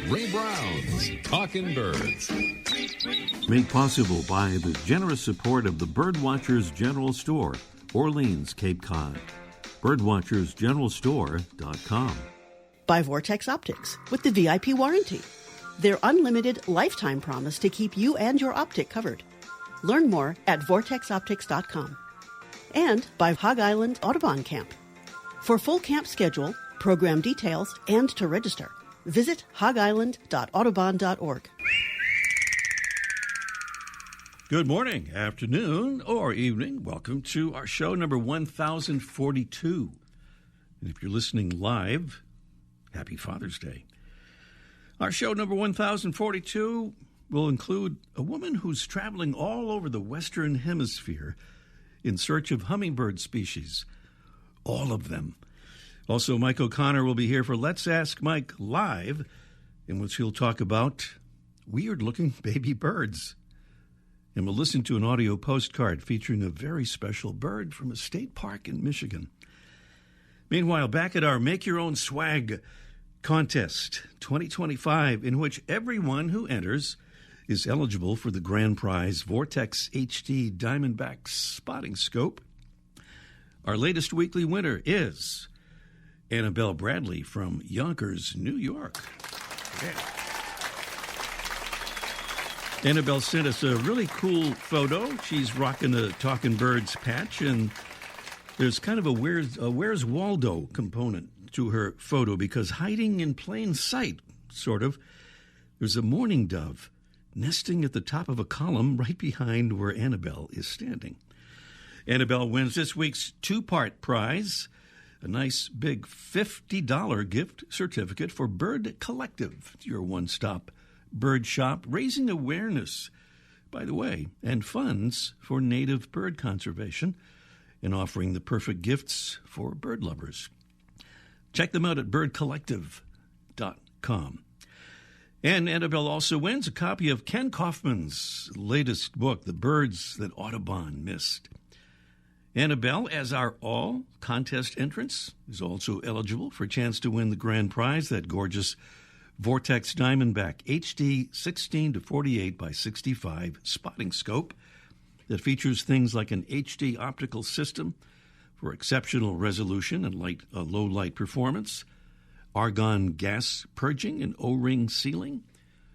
Ray Brown's Talking Birds. Made possible by the generous support of the Birdwatchers General Store, Orleans, Cape Cod. Birdwatchersgeneralstore.com. By Vortex Optics with the VIP warranty. Their unlimited lifetime promise to keep you and your optic covered. Learn more at vortexoptics.com. And by Hog Island Audubon Camp. For full camp schedule, program details, and to register, visit hogisland.audubon.org. Good morning, afternoon, or evening. Welcome to our show number 1042. And if you're listening live, happy Father's Day. Our show number 1042 will include a woman who's traveling all over the Western Hemisphere in search of hummingbird species. All of them. Also, Mike O'Connor will be here for Let's Ask Mike Live, in which he'll talk about weird-looking baby birds. And we'll listen to an audio postcard featuring a very special bird from a state park in Michigan. Meanwhile, back at our Make Your Own Swag contest 2025, in which everyone who enters is eligible for the grand prize Vortex HD Diamondback Spotting Scope. Our latest weekly winner is Annabelle Bradley from Yonkers, New York. Yeah. Annabelle sent us a really cool photo. She's rocking a Talking Birds patch, and there's kind of a Where's Waldo component to her photo, because hiding in plain sight, sort of, there's a mourning dove nesting at the top of a column right behind where Annabelle is standing. Annabelle wins this week's two-part prize, a nice big $50 gift certificate for Bird Collective, your one-stop bird shop, raising awareness, by the way, and funds for native bird conservation, and offering the perfect gifts for bird lovers. Check them out at birdcollective.com. And Annabelle also wins a copy of Ken Kaufman's latest book, The Birds That Audubon Missed. Annabelle, as are all contest entrants, is also eligible for a chance to win the grand prize, that gorgeous Vortex Diamondback HD 16-48 by 65 spotting scope that features things like an HD optical system for exceptional resolution and low light performance, argon gas purging and O-ring sealing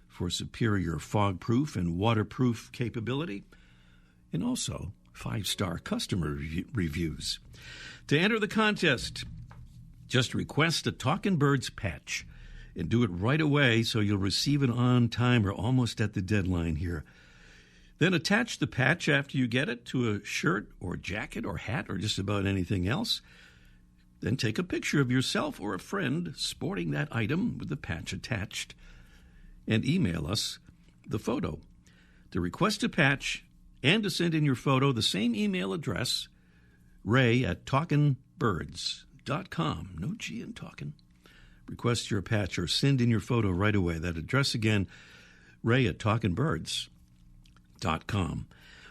for superior fog-proof and waterproof capability, and also 5-star customer reviews. To enter the contest, just request a Talkin' Birds patch and do it right away so you'll receive it on time or almost at the deadline here. Then attach the patch after you get it to a shirt or jacket or hat or just about anything else. Then take a picture of yourself or a friend sporting that item with the patch attached and email us the photo. To request a patch and to send in your photo, the same email address, ray@talkinbirds.com. No G in talking. Request your patch or send in your photo right away. That address again, ray@talkinbirds.com.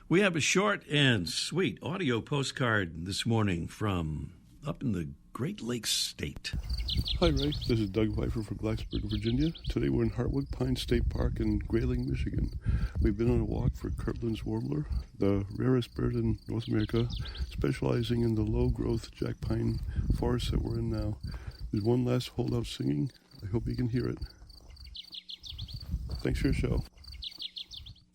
We have a short and sweet audio postcard this morning from up in the Great Lakes State. Hi, Ray. This is Doug Pfeiffer from Blacksburg, Virginia. Today we're in Heartwood Pine State Park in Grayling, Michigan. We've been on a walk for Kirtland's Warbler, the rarest bird in North America, specializing in the low-growth jack pine forest that we're in now. There's one last holdout singing. I hope you can hear it. Thanks for your show.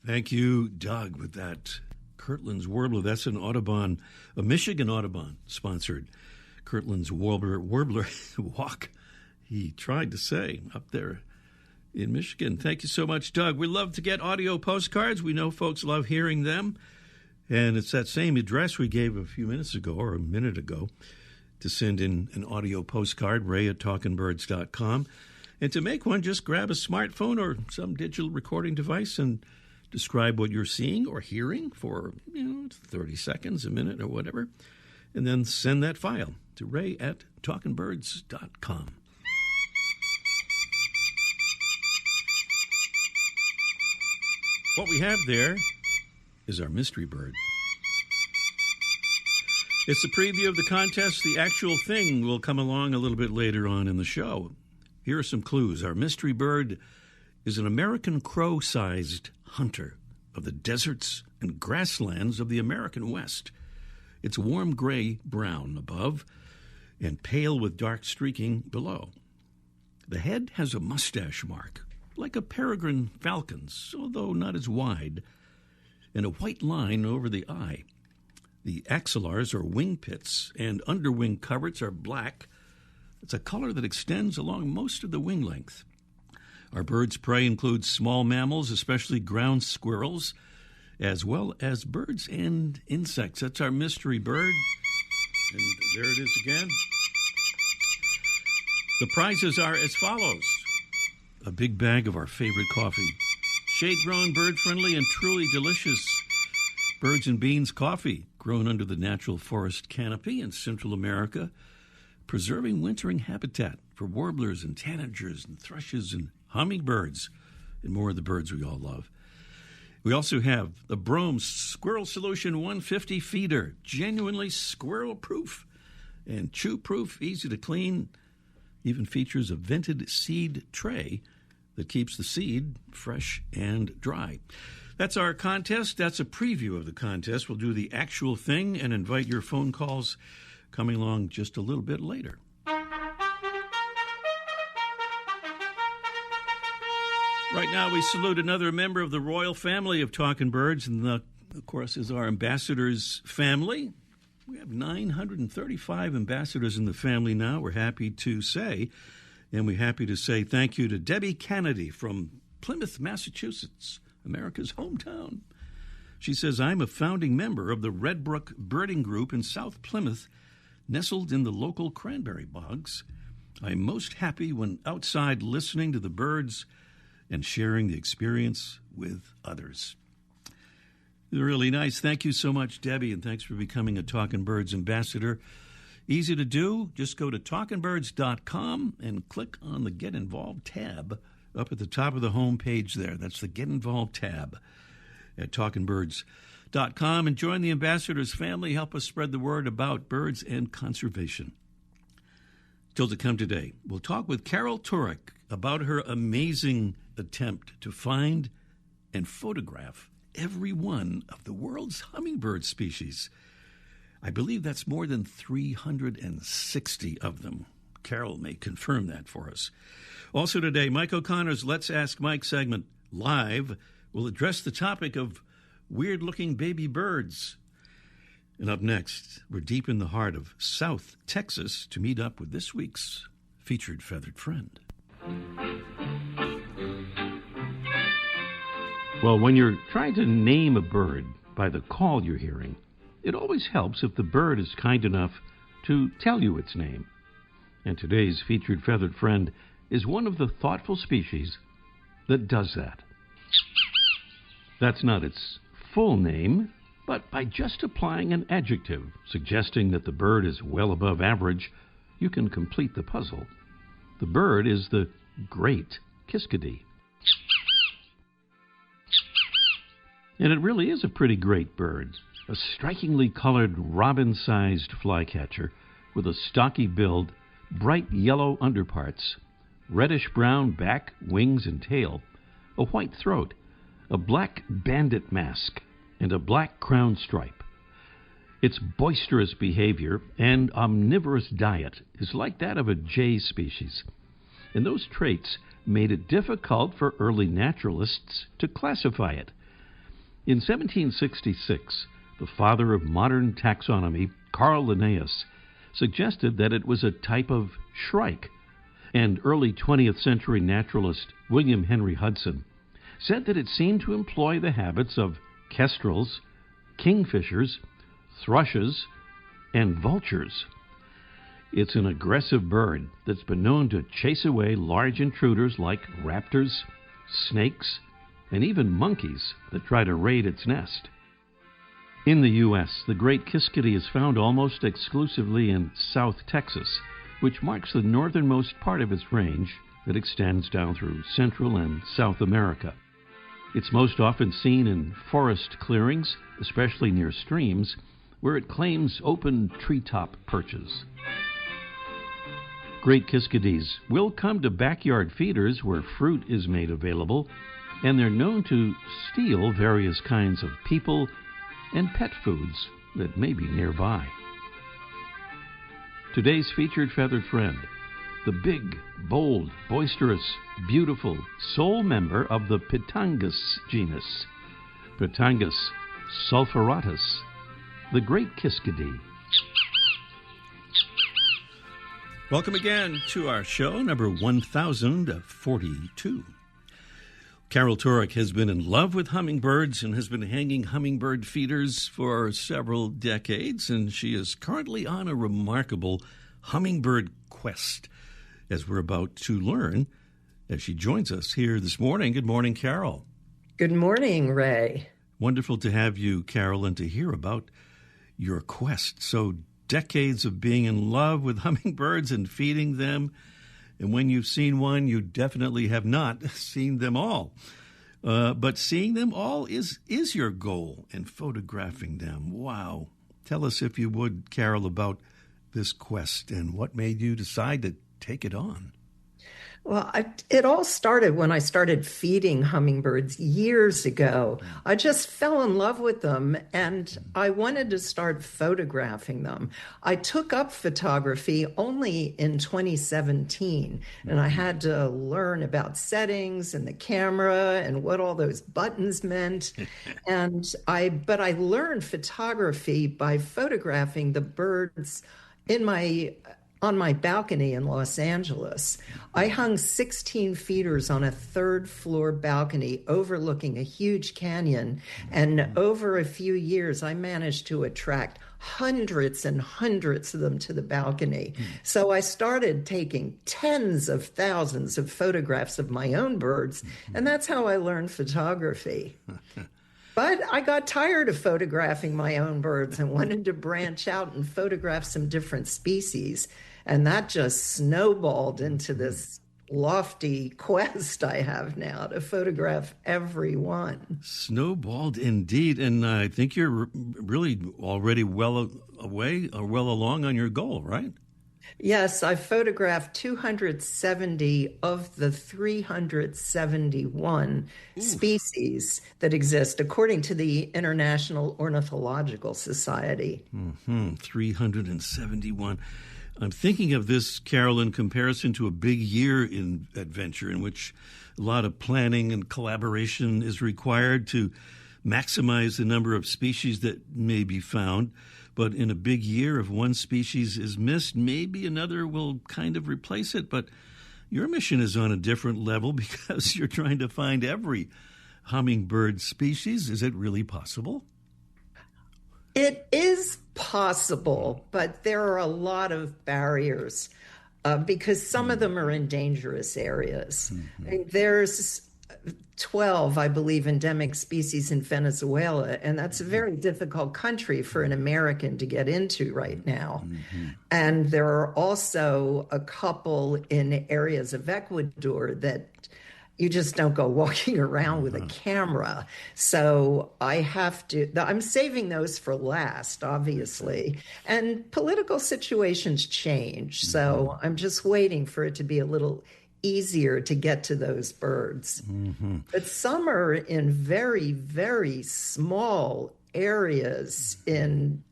Thank you, Doug, with that Kirtland's Warbler. That's an Audubon, a Michigan Audubon sponsored Kirtland's Warbler walk, he tried to say, up there in Michigan. Thank you so much, Doug. We love to get audio postcards. We know folks love hearing them. And it's that same address we gave a few minutes ago or a minute ago to send in an audio postcard, ray@talkinbirds.com. And to make one, just grab a smartphone or some digital recording device and describe what you're seeing or hearing for 30 seconds, a minute, or whatever, and then send that file to ray@talkinbirds.com. What we have there is our mystery bird. It's a preview of the contest. The actual thing will come along a little bit later on in the show. Here are some clues. Our mystery bird is an American crow-sized hunter of the deserts and grasslands of the American West. It's warm gray-brown above and pale with dark streaking below. The head has a mustache mark, like a peregrine falcon's, although not as wide, and a white line over the eye. The axillars, or wing pits, and underwing coverts are black. It's a color that extends along most of the wing length. Our bird's prey includes small mammals, especially ground squirrels, as well as birds and insects. That's our mystery bird. And there it is again. The prizes are as follows. A big bag of our favorite coffee. Shade-grown, bird-friendly, and truly delicious Birds and Beans coffee, grown under the natural forest canopy in Central America, preserving wintering habitat for warblers and tanagers and thrushes and hummingbirds and more of the birds we all love. We also have the Brome Squirrel Solution 150 feeder, genuinely squirrel-proof and chew-proof, easy to clean, even features a vented seed tray that keeps the seed fresh and dry. That's our contest. That's a preview of the contest. We'll do the actual thing and invite your phone calls coming along just a little bit later. Right now, we salute another member of the royal family of Talking Birds, and of course, is our ambassadors family. We have 935 ambassadors in the family now, we're happy to say. And we're happy to say thank you to Debbie Kennedy from Plymouth, Massachusetts, America's hometown. She says, I'm a founding member of the Red Brook Birding Group in South Plymouth, nestled in the local cranberry bogs. I'm most happy when outside listening to the birds and sharing the experience with others. Really nice. Thank you so much, Debbie, and thanks for becoming a Talking Birds ambassador. Easy to do. Just go to talkingbirds.com and click on the Get Involved tab up at the top of the home page there. That's the Get Involved tab at talkingbirds.com. And join the ambassadors family. Help us spread the word about birds and conservation. Still to come today, we'll talk with Carol Turek about her amazing attempt to find and photograph every one of the world's hummingbird species. I believe that's more than 360 of them. Carol may confirm that for us. Also today, Mike O'Connor's Let's Ask Mike segment, live, will address the topic of weird-looking baby birds. And up next, we're deep in the heart of South Texas to meet up with this week's featured feathered friend. Well, when you're trying to name a bird by the call you're hearing, it always helps if the bird is kind enough to tell you its name. And today's featured feathered friend is one of the thoughtful species that does that. That's not its full name, but by just applying an adjective suggesting that the bird is well above average, you can complete the puzzle. The bird is the great Kiskadee. And it really is a pretty great bird. A strikingly colored robin-sized flycatcher with a stocky build, bright yellow underparts, reddish-brown back, wings, and tail, a white throat, a black bandit mask, and a black crown stripe. Its boisterous behavior and omnivorous diet is like that of a jay species, and those traits made it difficult for early naturalists to classify it. In 1766, the father of modern taxonomy, Carl Linnaeus, suggested that it was a type of shrike, and early 20th century naturalist William Henry Hudson said that it seemed to employ the habits of kestrels, kingfishers, thrushes, and vultures. It's an aggressive bird that's been known to chase away large intruders like raptors, snakes, and even monkeys that try to raid its nest. In the U.S., the great Kiskadee is found almost exclusively in South Texas, which marks the northernmost part of its range that extends down through Central and South America. It's most often seen in forest clearings, especially near streams, where it claims open treetop perches. Great Kiskadees will come to backyard feeders where fruit is made available, and they're known to steal various kinds of people and pet foods that may be nearby. Today's featured feathered friend, the big, bold, boisterous, beautiful sole member of the Pitangus genus, Pitangus sulphuratus, the Great Kiskadee. Welcome again to our show, number 1042. Carol Turek has been in love with hummingbirds and has been hanging hummingbird feeders for several decades, and she is currently on a remarkable hummingbird quest, as we're about to learn as she joins us here this morning. Good morning, Carol. Good morning, Ray. Wonderful to have you, Carol, and to hear about your quest. So decades of being in love with hummingbirds and feeding them. And when you've seen one, you definitely have not seen them all. But seeing them all is your goal, and photographing them. Wow. Tell us, if you would, Carol, about this quest and what made you decide to take it on. Well, it all started when I started feeding hummingbirds years ago. I just fell in love with them, and I wanted to start photographing them. I took up photography only in 2017, and I had to learn about settings and the camera and what all those buttons meant. But I learned photography by photographing the birds on my balcony in Los Angeles. I hung 16 feeders on a third-floor balcony overlooking a huge canyon, and over a few years, I managed to attract hundreds and hundreds of them to the balcony. So I started taking tens of thousands of photographs of my own birds, and that's how I learned photography. But I got tired of photographing my own birds and wanted to branch out and photograph some different species. And that just snowballed into this lofty quest I have now to photograph everyone. Snowballed indeed. And I think you're really already well along on your goal, right? Yes, I photographed 270 of the 371 species that exist, according to the International Ornithological Society. 371. I'm thinking of this, Carol, in comparison to a big year in adventure in which a lot of planning and collaboration is required to maximize the number of species that may be found. But in a big year, if one species is missed, maybe another will kind of replace it. But your mission is on a different level because you're trying to find every hummingbird species. Is it really possible? It is possible, but there are a lot of barriers because some of them are in dangerous areas. I mean, there's 12, I believe, endemic species in Venezuela, and that's a very difficult country for an American to get into right now. And there are also a couple in areas of Ecuador that you just don't go walking around with a camera. So I'm saving those for last, obviously. And political situations change, so I'm just waiting for it to be a little easier to get to those birds. But some are in very, very small areas in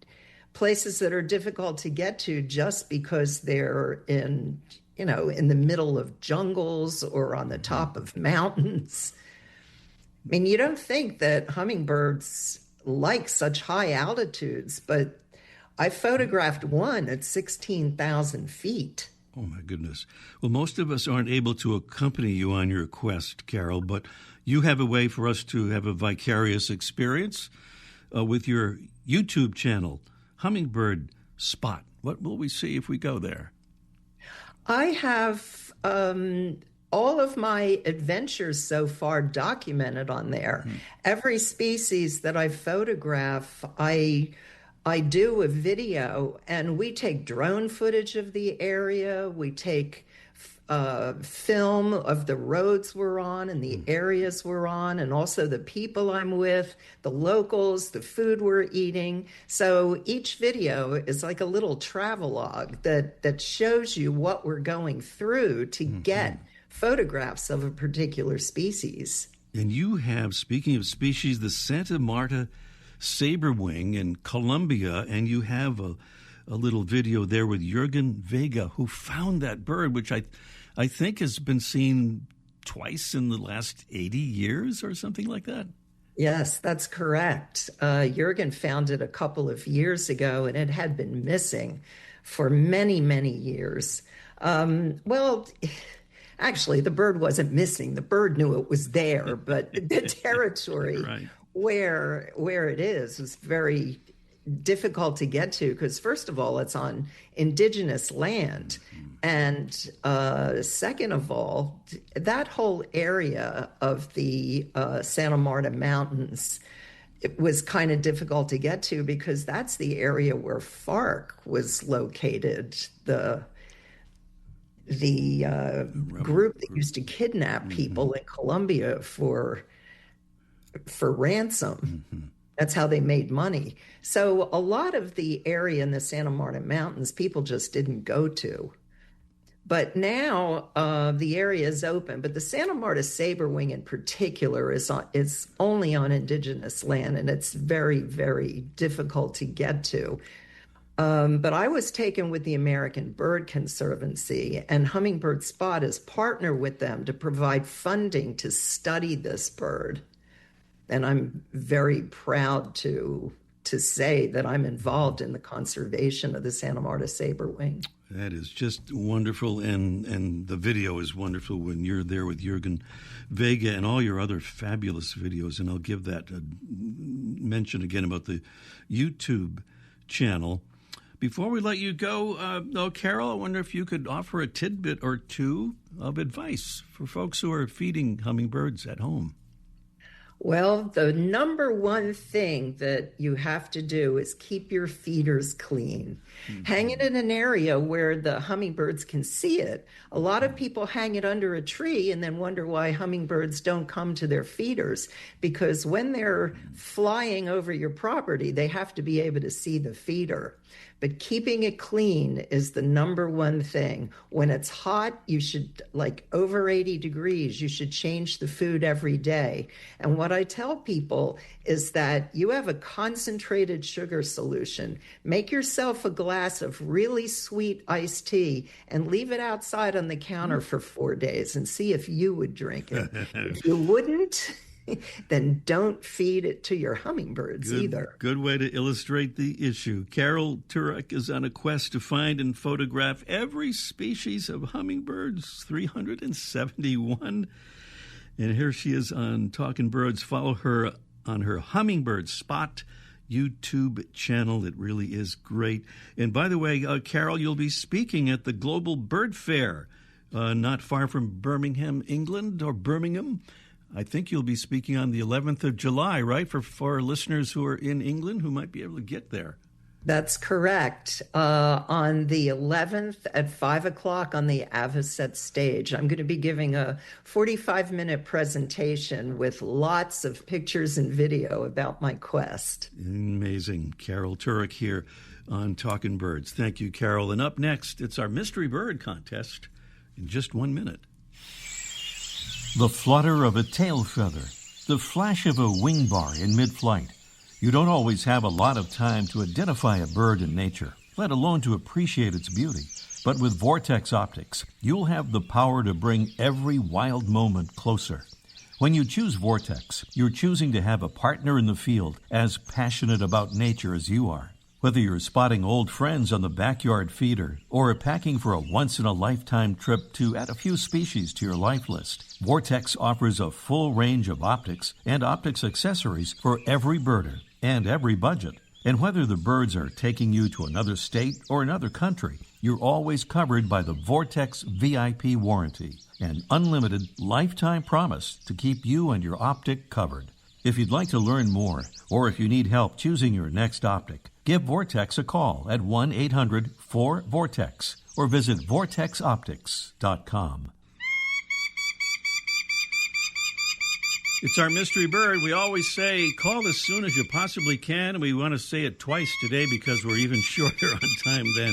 places that are difficult to get to just because they're in the middle of jungles or on the top of mountains. I mean, you don't think that hummingbirds like such high altitudes, but I photographed one at 16,000 feet. Oh, my goodness. Well, most of us aren't able to accompany you on your quest, Carol, but you have a way for us to have a vicarious experience with your YouTube channel, Hummingbird Spot. What will we see if we go there? I have all of my adventures so far documented on there. Every species that I photograph, I do a video, and we take drone footage of the area. We take film of the roads we're on and the areas we're on, and also the people I'm with, the locals, the food we're eating. So each video is like a little travelogue that shows you what we're going through to get photographs of a particular species. And you have, speaking of species, the Santa Marta saberwing in Colombia, and you have a little video there with Jürgen Vega, who found that bird, which I think has been seen twice in the last 80 years or something like that. Yes, that's correct. Jürgen found it a couple of years ago, and it had been missing for many, many years. Well, actually, the bird wasn't missing. The bird knew it was there, but the territory right. where it is very difficult to get to, because first of all, it's on indigenous land, and second of all, that whole area of the Santa Marta Mountains, it was kind of difficult to get to because that's the area where FARC was located, the group that used to kidnap people in Colombia for ransom. That's how they made money. So a lot of the area in the Santa Marta Mountains, people just didn't go to. But now the area is open. But the Santa Marta saberwing in particular is only on indigenous land, and it's very, very difficult to get to. But I was taken with the American Bird Conservancy, and Hummingbird Spot is partner with them to provide funding to study this bird. And I'm very proud to say that I'm involved in the conservation of the Santa Marta saberwing. That is just wonderful, and the video is wonderful when you're there with Jürgen Vega and all your other fabulous videos. And I'll give that a mention again about the YouTube channel. Before we let you go, Carol, I wonder if you could offer a tidbit or two of advice for folks who are feeding hummingbirds at home. Well, the number one thing that you have to do is keep your feeders clean. Hang it in an area where the hummingbirds can see it. A lot of people hang it under a tree and then wonder why hummingbirds don't come to their feeders, because when they're flying over your property, they have to be able to see the feeder. But keeping it clean is the number one thing. When it's hot, you should, like over 80 degrees, you should change the food every day. And what I tell people is that you have a concentrated sugar solution. Make yourself a glass of really sweet iced tea and leave it outside on the counter for 4 days and see if you would drink it. If you wouldn't, then don't feed it to your hummingbirds either. Good way to illustrate the issue. Carol Turek is on a quest to find and photograph every species of hummingbirds, 371. And here she is on Talking Birds. Follow her on her Hummingbird Spot YouTube channel. It really is great. And by the way, Carol, you'll be speaking at the Global Bird Fair, not far from Birmingham, England, or Birmingham. I think you'll be speaking on the 11th of July, right, for listeners who are in England who might be able to get there. That's correct. On the 11th at 5 o'clock on the Avocet stage, I'm going to be giving a 45-minute presentation with lots of pictures and video about my quest. Amazing. Carol Turek here on Talking Birds. Thank you, Carol. And up next, it's our Mystery Bird Contest in just 1 minute. The flutter of a tail feather, the flash of a wing bar in mid-flight. You don't always have a lot of time to identify a bird in nature, let alone to appreciate its beauty. But with Vortex Optics, you'll have the power to bring every wild moment closer. When you choose Vortex, you're choosing to have a partner in the field as passionate about nature as you are. Whether you're spotting old friends on the backyard feeder or packing for a once-in-a-lifetime trip to add a few species to your life list, Vortex offers a full range of optics and optics accessories for every birder and every budget. And whether the birds are taking you to another state or another country, you're always covered by the Vortex VIP warranty, an unlimited lifetime promise to keep you and your optic covered. If you'd like to learn more, or if you need help choosing your next optic, give Vortex a call at 1-800-4-VORTEX or visit vortexoptics.com. It's our mystery bird. We always say, call as soon as you possibly can, and we want to say it twice today because we're even shorter on time than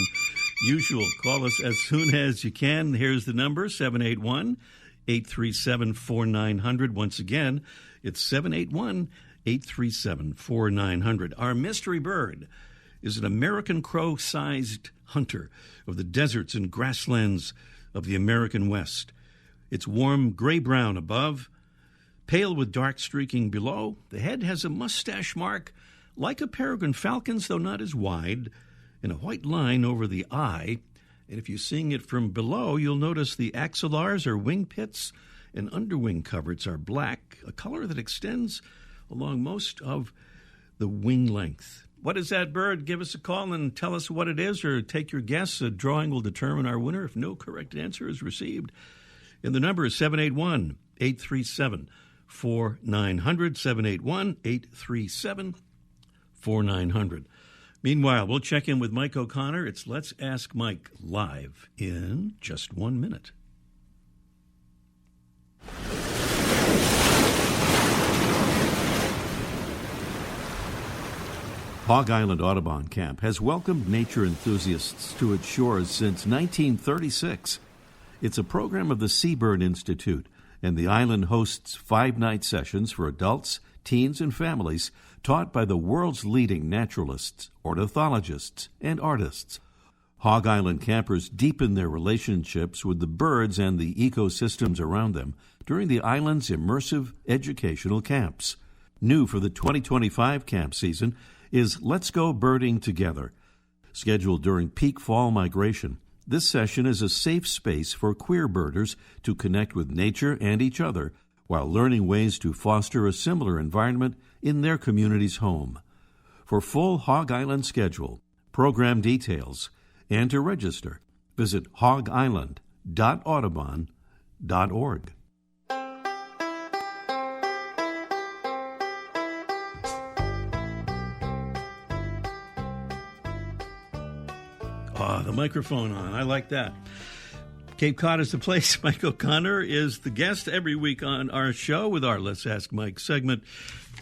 usual. Call us as soon as you can. Here's the number, 781-837-4900. Once again, it's 781-837-4900. Our mystery bird is an American crow-sized hunter of the deserts and grasslands of the American West. It's warm gray-brown above, pale with dark streaking below. The head has a mustache mark like a peregrine falcon's, though not as wide, and a white line over the eye. And if you're seeing it from below, you'll notice the axillars or wing pits and underwing coverts are black, a color that extends along most of the wing length. What is that bird? Give us a call and tell us what it is, or take your guess. A drawing will determine our winner if no correct answer is received. And the number is 781-837-4900, 781-837-4900. Meanwhile, we'll check in with Mike O'Connor. It's Let's Ask Mike live in just 1 minute. Hog Island Audubon Camp has welcomed nature enthusiasts to its shores since 1936. It's a program of the Seabird Institute, and the island hosts 5-night sessions for adults, teens, and families taught by the world's leading naturalists, ornithologists, and artists. Hog Island campers deepen their relationships with the birds and the ecosystems around them during the island's immersive educational camps. New for the 2025 camp season is Let's Go Birding Together. Scheduled during peak fall migration, this session is a safe space for queer birders to connect with nature and each other while learning ways to foster a similar environment in their community's home. For full Hog Island schedule, program details, and to register, visit hogisland.audubon.org. The microphone on. I like that. Cape Cod is the place. Mike O'Connor is the guest every week on our show with our Let's Ask Mike segment.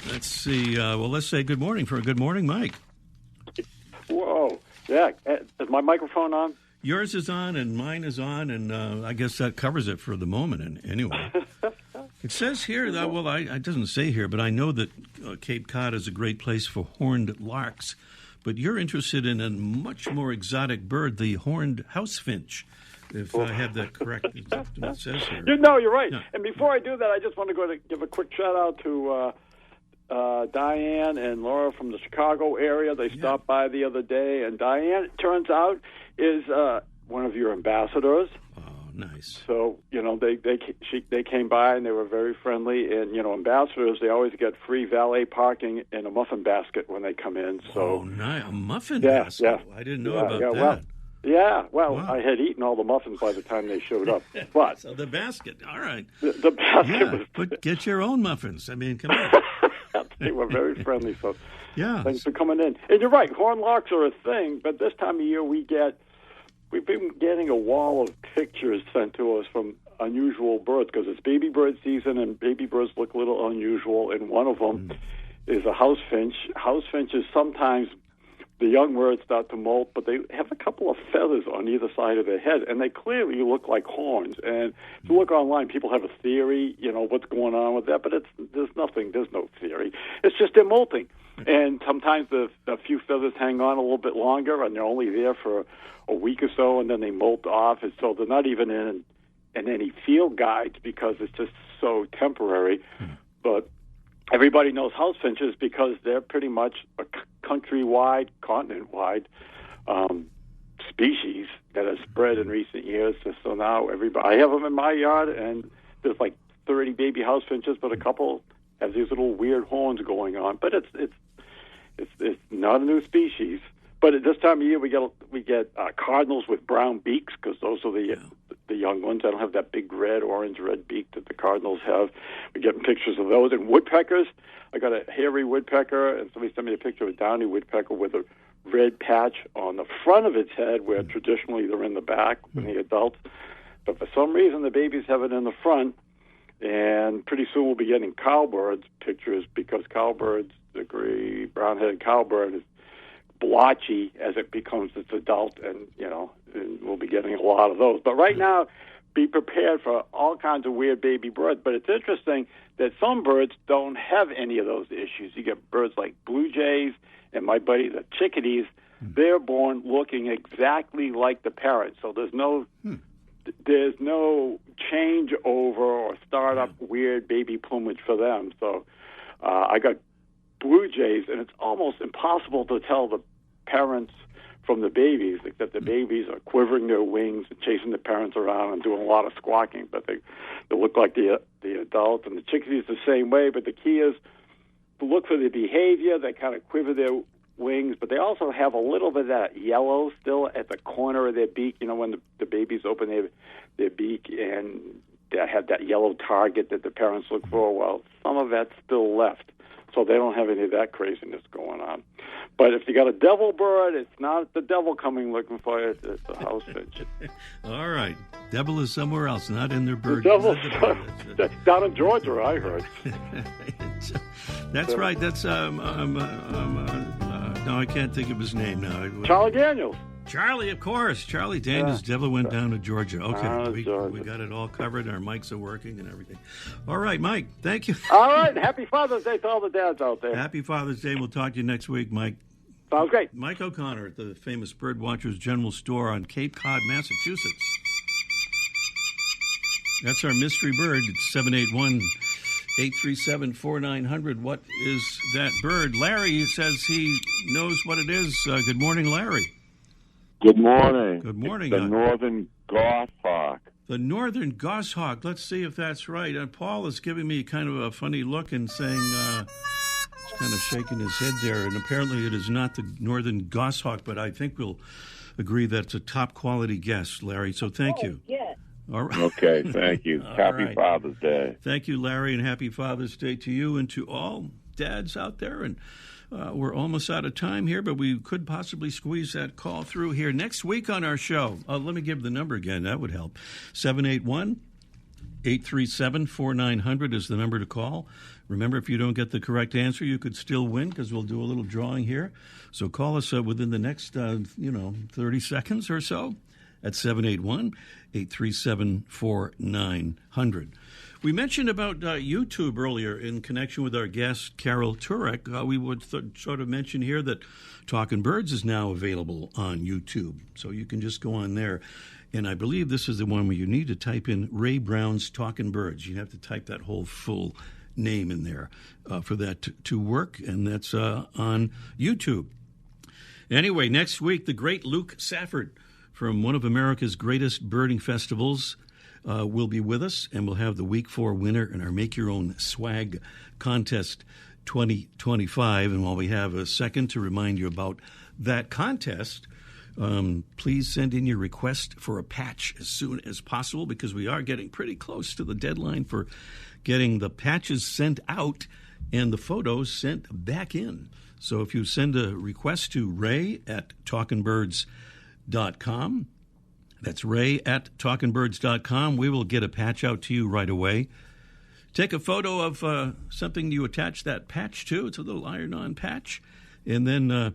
Let's see. Let's say good morning for a good morning, Mike. Whoa. Yeah. Is my microphone on? Yours is on and mine is on, and I guess that covers it for the moment. And anyway, it says here that, it doesn't say here, but I know that Cape Cod is a great place for horned larks. But you're interested in a much more exotic bird, the horned house finch, if I have that correct. That's what it says here. No, you're right. No. And before I do that, I just want to give a quick shout-out to Diane and Laura from the Chicago area. They stopped by the other day, and Diane, it turns out, is one of your ambassadors. Nice. So, they came by and they were very friendly. And, ambassadors, they always get free valet parking in a muffin basket when they come in. So, nice. A muffin basket? Yeah. I didn't know about that. Wow. I had eaten all the muffins by the time they showed up. But so the basket, all right. The basket was... But get your own muffins. I mean, come on. They were very friendly, so thanks for coming in. And you're right, horned larks are a thing, but this time of year we've been getting a wall of pictures sent to us from unusual birds because it's baby bird season and baby birds look a little unusual, and one of them is a house finch. House finches, sometimes the young birds start to molt, but they have a couple of feathers on either side of their head, and they clearly look like horns. And if you look online, people have a theory, what's going on with that, but there's no theory. It's just they're molting. And sometimes a few feathers hang on a little bit longer, and they're only there for a week or so, and then they molt off. And so they're not even in any field guides because it's just so temporary. But everybody knows house finches because they're pretty much a countrywide, continent-wide species that has spread in recent years. So now I have them in my yard, and there's like 30 baby house finches, but a couple have these little weird horns going on. But it's not a new species. But at this time of year, we get cardinals with brown beaks because those are the young ones. They don't have that big orange red beak that the cardinals have. We're getting pictures of those. And woodpeckers, I got a hairy woodpecker, and somebody sent me a picture of a downy woodpecker with a red patch on the front of its head, where traditionally they're in the back when the adults. But for some reason, the babies have it in the front. And pretty soon we'll be getting cowbirds pictures, because cowbirds, the gray brown-headed cowbird, is blotchy as it becomes its adult, and and we'll be getting a lot of those. But right now, be prepared for all kinds of weird baby birds. But it's interesting that some birds don't have any of those issues. You get birds like blue jays and my buddy the chickadees. They're born looking exactly like the parents, so there's no change over or startup weird baby plumage for them. So I got blue jays, and it's almost impossible to tell the parents from the babies, except the babies are quivering their wings and chasing the parents around and doing a lot of squawking, but they look like the adult. And the chickadees the same way, but the key is to look for the behavior. They kind of quiver their wings, but they also have a little bit of that yellow still at the corner of their beak. When the babies open their beak, and they have that yellow target that the parents look for. Well, some of that's still left, so they don't have any of that craziness going on. But if you got a devil bird, it's not the devil coming looking for you. It's a house finch. All right. Devil is somewhere else, not in their bird. The devil's down in Georgia, I heard. That's right. That's no, I can't think of his name now. Charlie Daniels. Charlie, of course. Charlie Daniels. Devil went down to Georgia. Okay, we got it all covered. Our mics are working and everything. All right, Mike, thank you. All right, happy Father's Day to all the dads out there. Happy Father's Day. We'll talk to you next week, Mike. Sounds great. Mike O'Connor at the famous Birdwatchers General Store on Cape Cod, Massachusetts. That's our mystery bird. It's 781-837-4900. What is that bird? Larry says he knows what it is. Good morning, Larry. Good morning. Good morning. The northern goshawk. The northern goshawk. Let's see if that's right. Paul is giving me kind of a funny look and saying, he's kind of shaking his head there, and apparently it is not the northern goshawk, but I think we'll agree that's a top-quality guess, Larry, so thank you. Yeah. All right. Okay, thank you. Happy Father's Day. Thank you, Larry, and happy Father's Day to you and to all dads out there. And we're almost out of time here, but we could possibly squeeze that call through here next week on our show. Let me give the number again. That would help. 781-837-4900 is the number to call. Remember, if you don't get the correct answer, you could still win, because we'll do a little drawing here. So call us within the next, 30 seconds or so at 781-837-4900. We mentioned about YouTube earlier in connection with our guest, Carol Turek. We would sort of mention here that Talkin' Birds is now available on YouTube. So you can just go on there. And I believe this is the one where you need to type in Ray Brown's Talkin' Birds. You have to type that whole full name in there for that to work. And that's on YouTube. Anyway, next week, the great Luke Safford from one of America's greatest birding festivals will be with us, and we'll have the Week 4 winner in our Make Your Own Swag Contest 2025. And while we have a second to remind you about that contest, please send in your request for a patch as soon as possible, because we are getting pretty close to the deadline for getting the patches sent out and the photos sent back in. So if you send a request to ray@talkingbirds.com, that's ray@talkingbirds.com. We will get a patch out to you right away. Take a photo of something you attach that patch to. It's a little iron-on patch. And then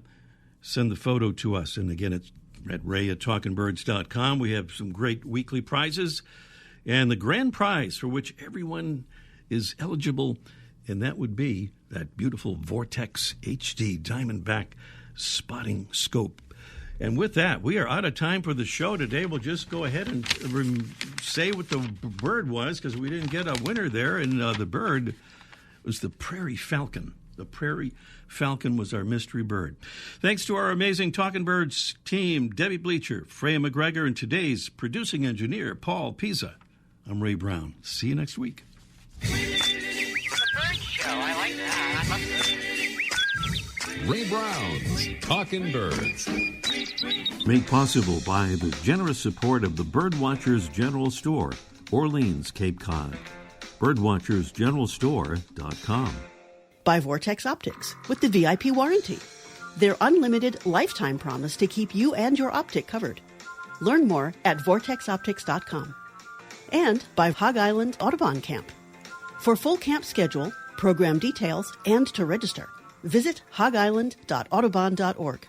send the photo to us. And again, it's at ray@talkingbirds.com. We have some great weekly prizes. And the grand prize for which everyone is eligible, and that would be that beautiful Vortex HD Diamondback spotting scope. And with that, we are out of time for the show today. We'll just go ahead and say what the bird was, because we didn't get a winner there. And the bird was the prairie falcon. The prairie falcon was our mystery bird. Thanks to our amazing Talkin' Birds team, Debbie Bleacher, Freya McGregor, and today's producing engineer, Paul Pisa. I'm Ray Brown. See you next week. The bird show. I like that. I love that. Ray Brown's Talkin' Birds. Made possible by the generous support of the Birdwatchers General Store, Orleans, Cape Cod. Birdwatchersgeneralstore.com. By Vortex Optics with the VIP warranty. their unlimited lifetime promise to keep you and your optic covered. Learn more at vortexoptics.com. And by Hog Island Audubon Camp. For full camp schedule, program details, and to register, visit hogisland.audubon.org.